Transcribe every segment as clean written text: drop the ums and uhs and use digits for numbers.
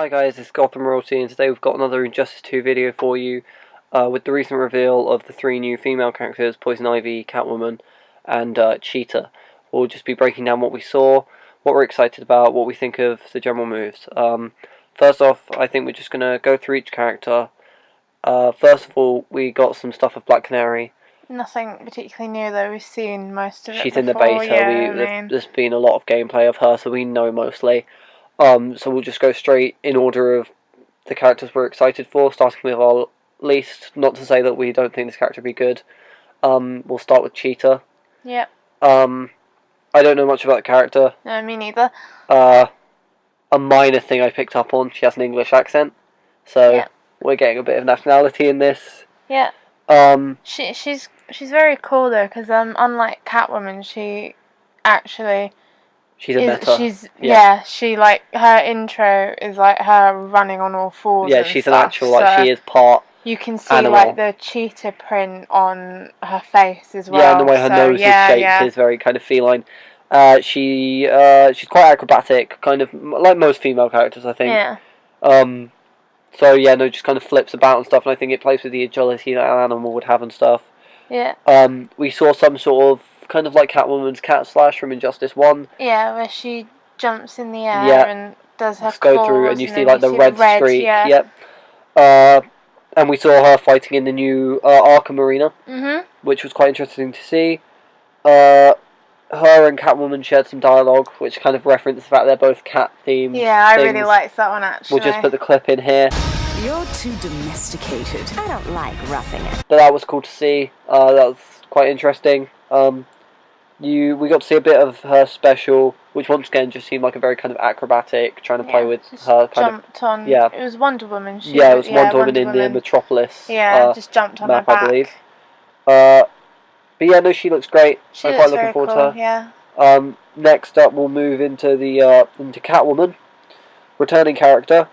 Hi guys, it's Gotham Royalty, and today we've got another Injustice 2 video for you with the recent reveal of the 3 new female characters, Poison Ivy, Catwoman, and Cheetah. We'll just be breaking down what we saw, what we're excited about, what we think of the general moves. First off, I think we're just going to go through each character. First of all, we got some stuff of Black Canary. Nothing particularly new though, we've seen most of it She's before. in the beta, there's been a lot of gameplay of her, so we know mostly. So we'll just go straight in order of the characters we're excited for, starting with our least. Not to say that we don't think this character will be good. We'll start with Cheetah. Yep. I don't know much about the character. No, me neither. A minor thing I picked up on, she has an English accent. So we're getting a bit of nationality in this. Yeah. She's very cool though, because unlike Catwoman, she actually... She's a meta. She her intro is like her running on all fours. Yeah, she's an actual, she is part you can see animal. like the cheetah print on her face as well. Yeah, and the way her nose is shaped is very kind of feline. She's quite acrobatic, kind of like most female characters, I think. Yeah. So yeah, no, just kind of flips about and stuff, and I think it plays with the agility that an animal would have and stuff. Yeah. We saw some sort of kind of like Catwoman's cat slash from Injustice 1. Yeah, where she jumps in the air and does her claws, go through, and you see like the red streak. Yeah. Yep. And we saw her fighting in the new Arkham Arena, which was quite interesting to see. Her and Catwoman shared some dialogue, which kind of referenced the fact they're both cat themed. Yeah, I really liked that one actually. We'll just put the clip in here. You're too domesticated. I don't like roughing it. But that was cool to see. That was quite interesting. We got to see a bit of her special, which once again just seemed like a very kind of acrobatic, trying to play with her kind jumped on. Yeah, it was Wonder Woman. It was Wonder Woman in the Metropolis. Yeah, just jumped on map, her back. I believe. But yeah, no, she looks great. I'm quite looking forward to her. Yeah. Next up, we'll move into the into Catwoman, returning character.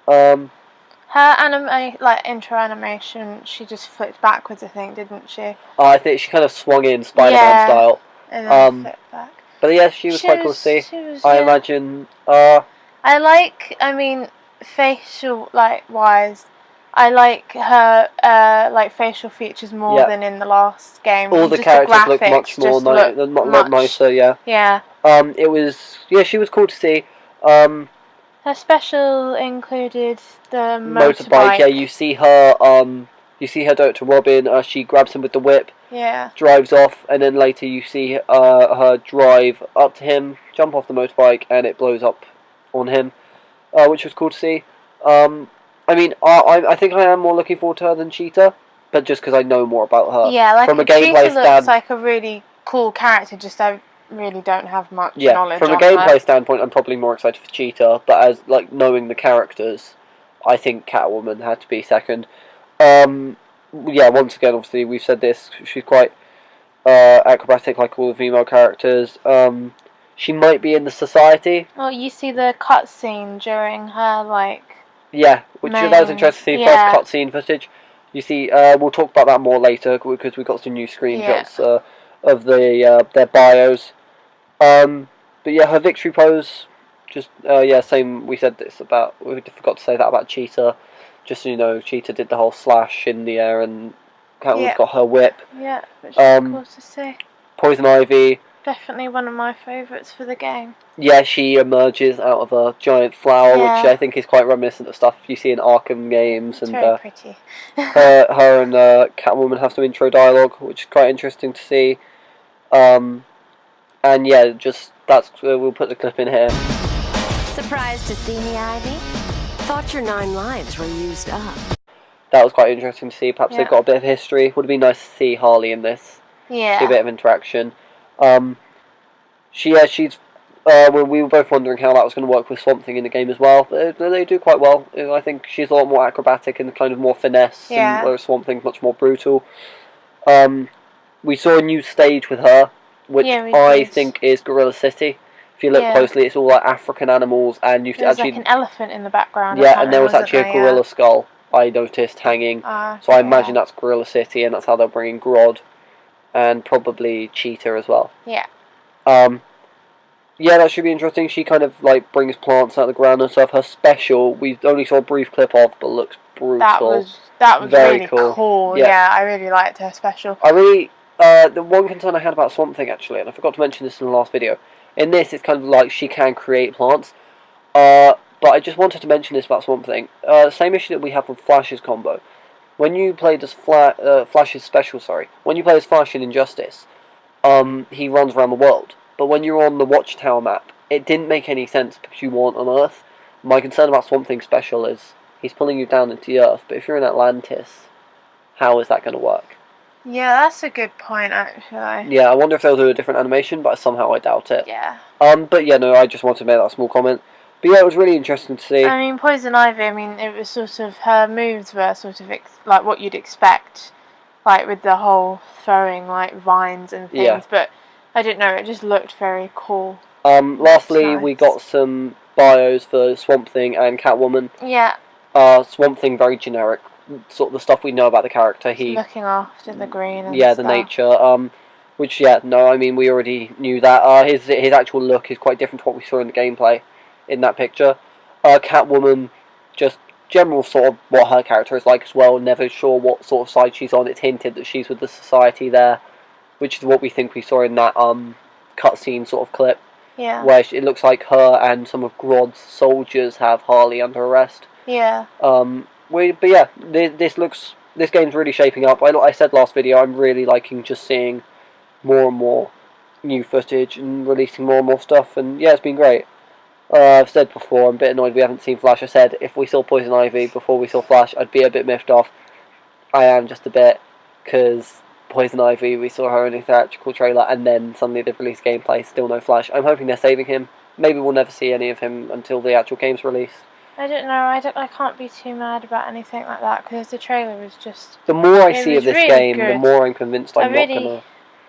Her intro animation, she just flipped backwards, I think, didn't she? I think she kind of swung in Spider-Man style. And then flipped back. But yeah, she was quite cool to see. I imagine. Facial wise, I like her facial features more than in the last game. All the characters look much more nicer. Yeah. Yeah. She was cool to see. Her special included the motorbike. Yeah, you see her do it to Robin. She grabs him with the whip. Yeah. Drives off, and then later you see her drive up to him, jump off the motorbike, and it blows up on him, which was cool to see. I think I am more looking forward to her than Cheetah, but just because I know more about her. Yeah, from a gameplay Cheetah looks like a really cool character. Just I really don't have much knowledge. From a gameplay standpoint, I'm probably more excited for Cheetah, but as knowing the characters, I think Catwoman had to be second. Once again, obviously we've said this. She's quite acrobatic, like all the female characters. She might be in the Society. Oh, you see the cutscene during her that was interesting to see. First cutscene footage. You see, we'll talk about that more later because we got some new screenshots of their bios. But yeah, her victory pose, same. We said this about. We forgot to say that about Cheetah. Just so you know, Cheetah did the whole slash in the air, and Catwoman's got her whip. Yeah, which is cool to see. Poison Ivy. Definitely one of my favourites for the game. Yeah, she emerges out of a giant flower, which I think is quite reminiscent of stuff you see in Arkham games. It's and very pretty. her and Catwoman have some intro dialogue, which is quite interesting to see. We'll put the clip in here. Surprised to see me, Ivy? Thought your 9 lives were used up. That was quite interesting to see. Perhaps they've got a bit of history. Would have been nice to see Harley in this. Yeah. See a bit of interaction. We were both wondering how that was going to work with Swamp Thing in the game as well. They do quite well. I think she's a lot more acrobatic and kind of more finesse, whereas Swamp Thing's much more brutal. We saw a new stage with her, which I think is Gorilla City. If you look closely, it's all like African animals, and you There's like an elephant in the background. Yeah, and there was actually a gorilla skull I noticed hanging. So I imagine that's Gorilla City, and that's how they'll bring in Grodd, and probably Cheetah as well. Yeah. Yeah, that should be interesting. She kind of like brings plants out of the ground and stuff. Her special, we only saw a brief clip of, but looks brutal. That was Very really cool. Yeah. Yeah, I really liked her special. The one concern I had about Swamp Thing actually, and I forgot to mention this in the last video. In this, it's kind of like she can create plants. But I just wanted to mention this about Swamp Thing. Same issue that we have with Flash's combo. When you played as Flash's special, when you play as Flash in Injustice, he runs around the world. But when you're on the Watchtower map, it didn't make any sense because you weren't on Earth. My concern about Swamp Thing's special is he's pulling you down into the Earth, but if you're in Atlantis, how is that going to work? Yeah, that's a good point, actually. Yeah, I wonder if they'll do a different animation, but somehow I doubt it. Yeah. But yeah, no, I just wanted to make that small comment. But yeah, it was really interesting to see. I mean, Poison Ivy, it was sort of, her moves were sort of like what you'd expect, like with the whole throwing like vines and things, Yeah. But I don't know, it just looked very cool. Lastly, nice. We got some bios for Swamp Thing and Catwoman. Yeah. Swamp Thing, very generic, sort of the stuff we know about the character. He looking after the green and the stuff. nature. Which we already knew that. His actual look is quite different to what we saw in the gameplay in that picture. Catwoman, just general sort of what her character is like as well. Never sure what sort of side she's on. It's hinted that she's with the society there, which is what we think we saw in that cutscene sort of clip. Yeah. Where it looks like her and some of Grodd's soldiers have Harley under arrest. Yeah. This game's really shaping up. I said last video, I'm really liking just seeing more and more new footage and releasing more and more stuff, and yeah, it's been great. I've said before, I'm a bit annoyed we haven't seen Flash. I said if we saw Poison Ivy before we saw Flash, I'd be a bit miffed off. I am just a bit, because Poison Ivy, we saw her in a theatrical trailer, and then suddenly they've released gameplay, still no Flash. I'm hoping they're saving him. Maybe we'll never see any of him until the actual game's released. I don't know, I can't be too mad about anything like that, because the trailer was just... The more I see of this really game, good. the more I'm convinced I'm not gonna...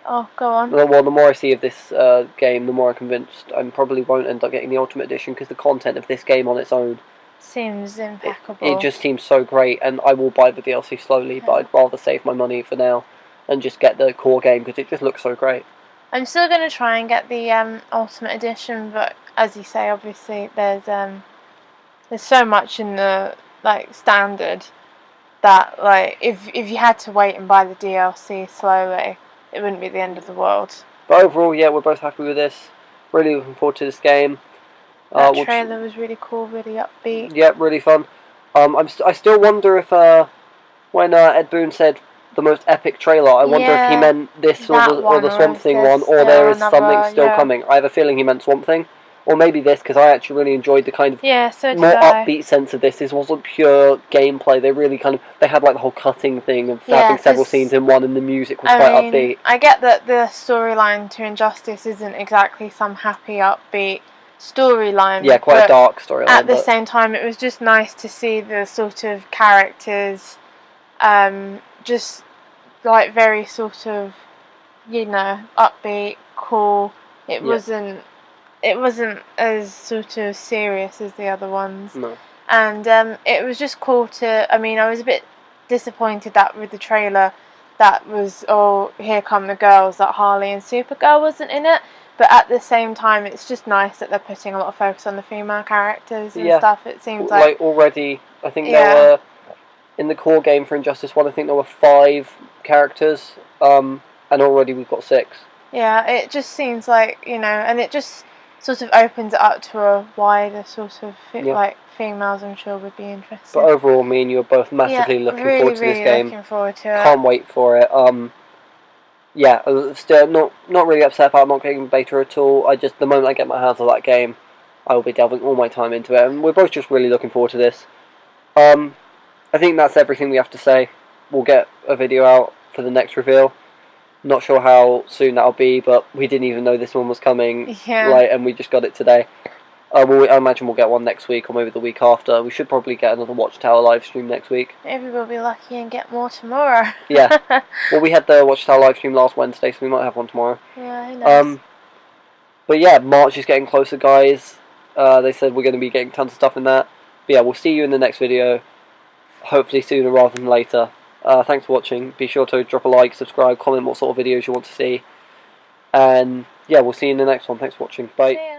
Oh, go on. Well, the more I see of this game, the more I'm convinced I probably won't end up getting the Ultimate Edition, because the content of this game on its own seems impeccable. It just seems so great, and I will buy the DLC slowly, but I'd rather save my money for now and just get the core game, because it just looks so great. I'm still going to try and get the Ultimate Edition, but as you say, obviously, there's so much in the standard that if you had to wait and buy the DLC slowly, it wouldn't be the end of the world. But overall, yeah, we're both happy with this. Really looking forward to this game. That trailer was really cool, really upbeat. Yeah, really fun. I still wonder if when Ed Boon said the most epic trailer, I wonder if he meant this or the Swamp Thing one, or there is something still coming. I have a feeling he meant Swamp Thing. Or maybe this, because I actually really enjoyed the kind of more upbeat sense of this. This wasn't pure gameplay. They really they had the whole cutting thing of having several scenes in one, and the music was quite upbeat. I get that the storyline to Injustice isn't exactly some happy, upbeat storyline. Yeah, quite a dark storyline. At the same time, it was just nice to see the sort of characters, just very sort of, upbeat, cool. It wasn't as sort of serious as the other ones. No. And it was just cool to... I was a bit disappointed that with the trailer that was, oh, here come the girls, that Harley and Supergirl wasn't in it. But at the same time, it's just nice that they're putting a lot of focus on the female characters and stuff. It seems like... already, I think there were... In the core game for Injustice 1, I think there were 5 characters. And already we've got 6. Yeah, it just seems like, and it just... sort of opens it up to a wider sort of females, I'm sure, would be interested. But overall, me and you are both massively looking forward to this game. Looking forward to it. Can't wait for it. Still not really upset about not getting beta at all. The moment I get my hands on that game, I will be delving all my time into it, and we're both just really looking forward to this. I think that's everything we have to say. We'll get a video out for the next reveal. Not sure how soon that'll be, but we didn't even know this one was coming, and we just got it today. I imagine we'll get one next week, or maybe the week after. We should probably get another Watchtower live stream next week. Maybe we'll be lucky and get more tomorrow. Yeah. Well, we had the Watchtower live stream last Wednesday, so we might have one tomorrow. Yeah, who knows? But yeah, March is getting closer, guys. They said we're going to be getting tons of stuff in that. But yeah, we'll see you in the next video. Hopefully sooner rather than later. Thanks for watching. Be sure to drop a like, subscribe, comment what sort of videos you want to see. And yeah, we'll see you in the next one. Thanks for watching. Bye. See ya.